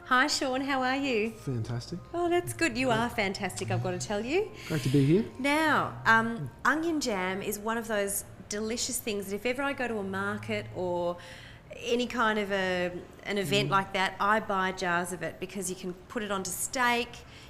Hi Sean, how are you? Fantastic. Oh, that's good. You are fantastic, I've got to tell you. Great to be here. Now, onion jam is one of those delicious things that if ever I go to a market or any kind of an event like that, I buy jars of it because you can put it onto steak.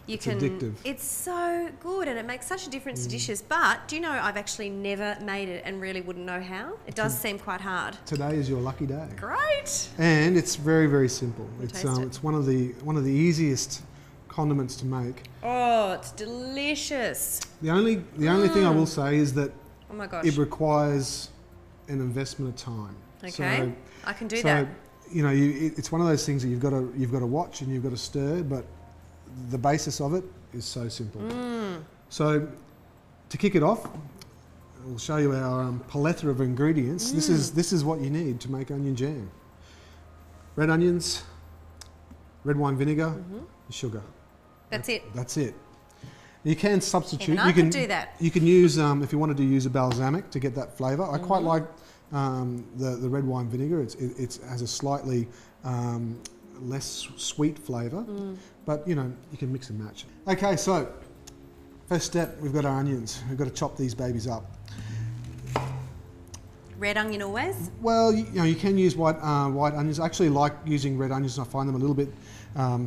It's addictive. It's so good and it makes such a difference to dishes. But do you know I've actually never made it and really wouldn't know how? It does seem quite hard. Today is your lucky day. Great. And it's very, very simple. It's taste it. it's one of the easiest condiments to make. Oh, it's delicious. The only thing I will say is that Oh my gosh. it requires an investment of time. Okay, I can do So that. you know, it's one of those things that you've got to watch and you've got to stir, but the basis of it is so simple. So to kick it off, we'll show you our plethora of ingredients. This is what you need to make onion jam. Red onions, red wine vinegar, and sugar. That's it. That's it. You can substitute. Even I could do that. You can use, if you wanted to use a balsamic to get that flavour. I quite like the red wine vinegar. It has a slightly less sweet flavour, but you know, you can mix and match. Okay, so first step, we've got our onions. We've got to chop these babies up. Red onion always? Well, you know, you can use white onions. I actually like using red onions, and I find them a little bit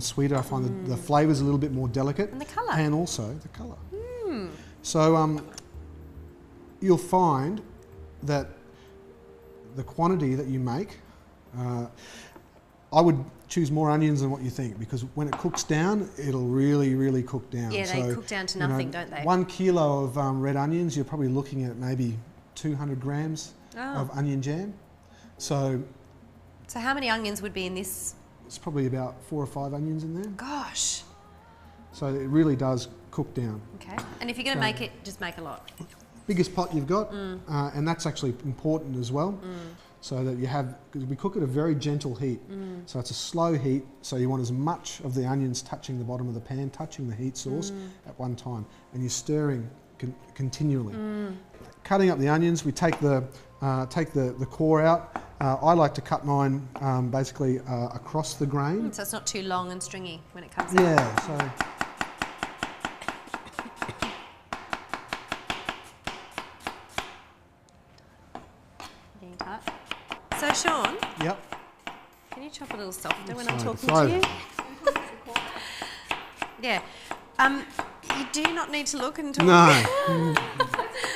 sweeter. I find the flavours a little bit more delicate. And the colour. And also the colour. So you'll find that the quantity that you make, I would choose more onions than what you think, because when it cooks down, it'll really, really cook down. Yeah, they cook down to nothing, don't they? 1 kilo of red onions, you're probably looking at maybe 200 grams of onion jam. So how many onions would be in this? it's probably about 4 or 5 onions in there. Gosh. So it really does cook down. Okay. And if you're going to make it, just make a lot. Biggest pot you've got, and that's actually important as well. So that you have, because we cook at a very gentle heat. So it's a slow heat, so you want as much of the onions touching the bottom of the pan, touching the heat source at one time, and you're stirring continually. Cutting up the onions, we take the core out. I like to cut mine basically across the grain. So it's not too long and stringy when it comes out. Yeah, so Getting tight. So Sean, yep. can you chop a little softer when I'm Sorry, talking sorry. to you? Yeah. You do not need to look and talk. No.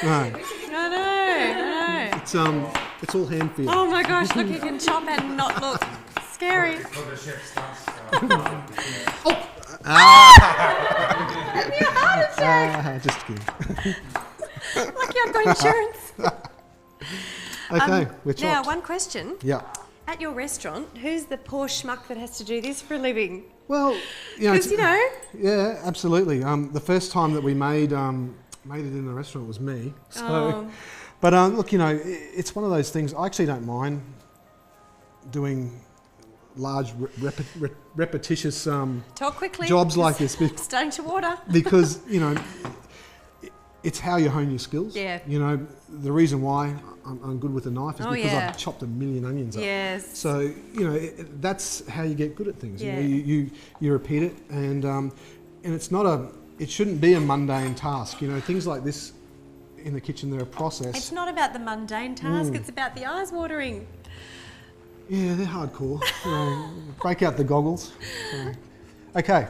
No. I know. It's all hand feel. Oh my gosh, look, you can chop and not look. Scary. Just kidding. Lucky I've got insurance. Okay, we're chopped. Now, one question. Yeah. At your restaurant, who's the poor schmuck that has to do this for a living? Well, you know, Because, you know, yeah, absolutely. The first time that we made it in the restaurant was me. So, but look, you know, it's one of those things. I actually don't mind doing large, repetitious talk quickly. jobs like this Starting to water. because you know it's how you hone your skills. Yeah. You know, the reason why I'm good with a knife is Oh, because yeah. I've chopped a million onions up. Yes. So you know that's how you get good at things. Yeah. You know, you repeat it, and it's not it shouldn't be a mundane task. You know, things like this in the kitchen, they're a process. It's not about the mundane task, it's about the eyes watering. Yeah, they're hardcore. You know, break out the goggles. So. Okay.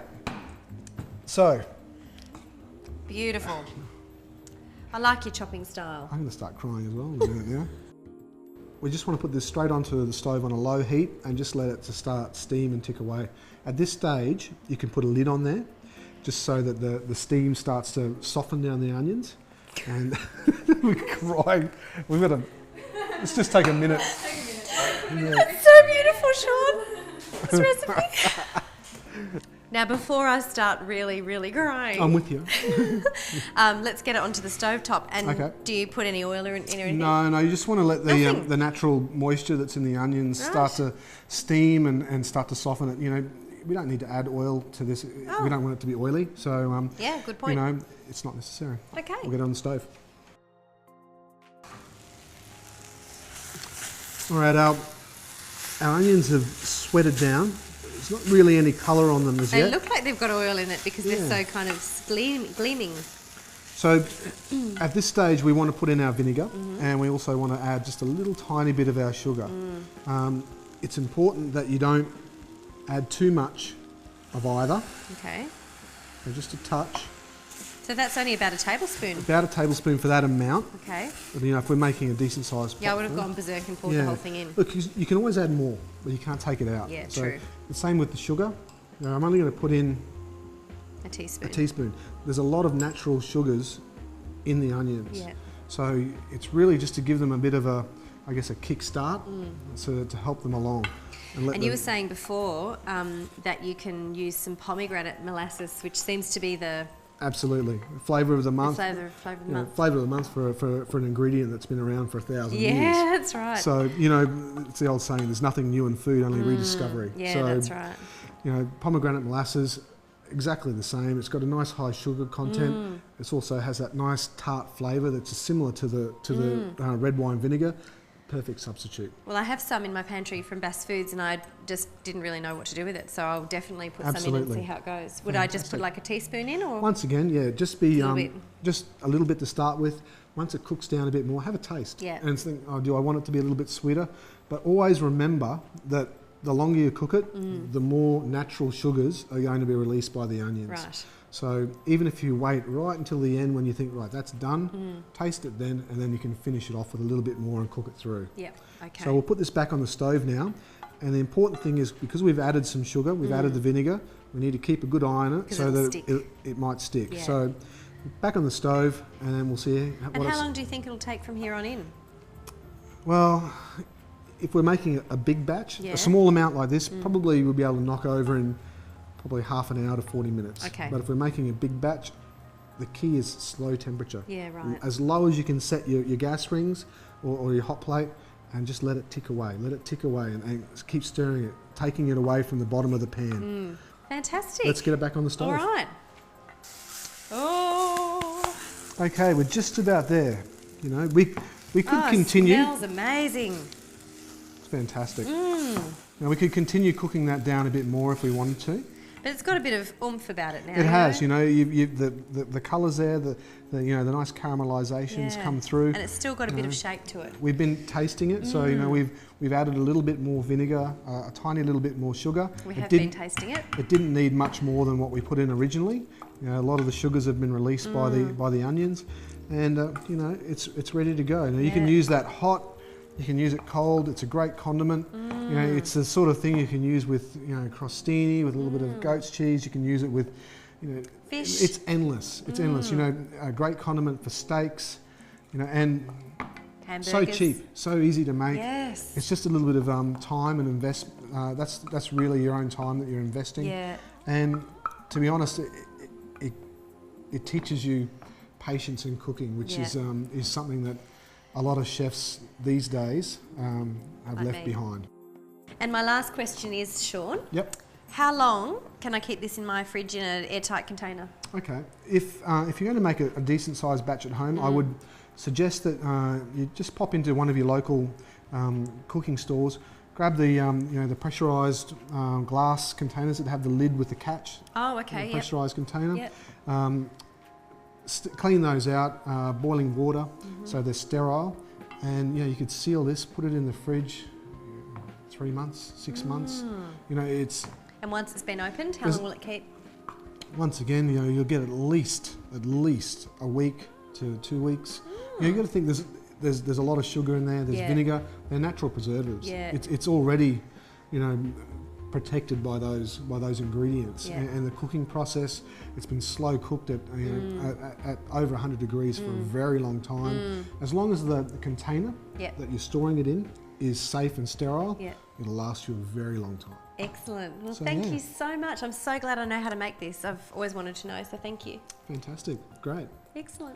So Beautiful. I like your chopping style. I'm going to start crying as well in a minute now. We just want to put this straight onto the stove on a low heat and just let it to start steam and tick away. At this stage, you can put a lid on there just so that the steam starts to soften down the onions. And we're crying. We've got to, let's just take a minute. Yeah. That's so beautiful, Sean. This recipe. Now, before I start really, really crying, I'm with you. let's get it onto the stovetop. And Okay. do you put any oil or anything? No, you just want to let Nothing. the natural moisture that's in the onions start to steam and start to soften it. You know, we don't need to add oil to this. Oh. We don't want it to be oily. So, Yeah, good point. you know, it's not necessary. Okay. We'll get it on the stove. All right, our onions have sweated down. There's not really any colour on them as They yet. look like they've got oil in it because they're Yeah. so kind of gleaming. So at this stage we want to put in our vinegar, and we also want to add just a little tiny bit of our sugar. It's important that you don't add too much of either, Okay. so just a touch. So that's only about a tablespoon. About a tablespoon for that amount. Okay. But, you know, if we're making a decent sized pot. Yeah, I would have gone berserk and poured the whole thing in. Look, you can always add more, but you can't take it out. Yeah, so true. The same with the sugar. You know, I'm only going to put in A teaspoon. a teaspoon. There's a lot of natural sugars in the onions. Yeah. So it's really just to give them a bit of a, I guess, a kick start, so to help them along. And you were saying before that you can use some pomegranate molasses, which seems to be the Absolutely. Flavour of the month. flavour of the month. Flavour of the month for an ingredient that's been around for 1,000 years. Yeah, that's right. So, you know, it's the old saying, there's nothing new in food, only rediscovery. Yeah, so, that's right. You know, pomegranate molasses, exactly the same. It's got a nice high sugar content. It also has that nice tart flavour that's similar to the red wine vinegar. Perfect substitute. Well, I have some in my pantry from Bass Foods, and I just didn't really know what to do with it, so I'll definitely put some in and Absolutely. see how it goes. Would I just put Fantastic. like a teaspoon in, or Once again, yeah, just be A little bit. just a little bit to start with. Once it cooks down a bit more, have a taste. Yeah. And think, oh, do I want it to be a little bit sweeter? But always remember that the longer you cook it, the more natural sugars are going to be released by the onions. right? So even if you wait right until the end when you think, right, that's done, taste it then, and then you can finish it off with a little bit more and cook it through. Yeah. Okay. So we'll put this back on the stove now. And the important thing is, because we've added some sugar, we've added the vinegar, we need to keep a good eye on it 'Cause so it'll that stick. it might stick. Yeah. So back on the stove, and then we'll see and what how it's... long do you think it'll take from here on in? Well, if we're making a big batch, Yeah. a small amount like this, probably we'll be able to knock over in probably half an hour to 40 minutes. Okay. But if we're making a big batch, the key is slow temperature. Yeah, right. As low as you can set your gas rings or your hot plate, and just let it tick away. Let it tick away and keep stirring it, taking it away from the bottom of the pan. Fantastic. Let's get it back on the stove. All right. Oh. Okay, we're just about there. You know, we could Oh, continue. It smells amazing. It's fantastic. Now we could continue cooking that down a bit more if we wanted to. But it's got a bit of oomph about it now. It has, you know, the colours there, the you know, the nice caramelisation's Yeah. come through. And it's still got a bit of shape to it. We've been tasting it, so you know we've added a little bit more vinegar, a tiny little bit more sugar. We It have been didn't- tasting it. It didn't need much more than what we put in originally. You know, a lot of the sugars have been released by the onions, and you know, it's ready to go. Now you can Yeah. use that hot, you can use it cold. It's a great condiment. You know, it's the sort of thing you can use with, you know, crostini, with a little bit of goat's cheese. You can use it with, you know, Fish. It's endless. It's endless. You know, a great condiment for steaks. You know, and Hamburgers. so cheap, so easy to make. Yes. It's just a little bit of time and invest. That's really your own time that you're investing. Yeah. And to be honest, it teaches you patience in cooking, which Yeah. is something that a lot of chefs these days have Like left me. behind. And my last question is, Sean, Yep. how long can I keep this in my fridge in an airtight container? Okay. If you're going to make a decent sized batch at home, I would suggest that you just pop into one of your local cooking stores, grab the you know, the pressurised glass containers that have the lid with the catch. Oh, okay. Yep. Pressurised container. Yep. Clean those out, boiling water, so they're sterile, and you know, you could seal this, put it in the fridge, 3 months, 6 months. You know, it's And once it's been opened, how There's- long will it keep? once again, you know, you'll get at least a week to 2 weeks. You know, you got to think there's a lot of sugar in there. There's Yeah. vinegar. They're natural preservatives. Yeah. It's already, you know, protected by those ingredients. Yeah. And the cooking process, it's been slow cooked at, you know, at over 100 degrees for a very long time. As long as the container Yeah. that you're storing it in is safe and sterile, Yeah. it'll last you a very long time. Excellent. Well, So, thank yeah. you so much. I'm so glad I know how to make this. I've always wanted to know, so thank you. Fantastic. Great. Excellent.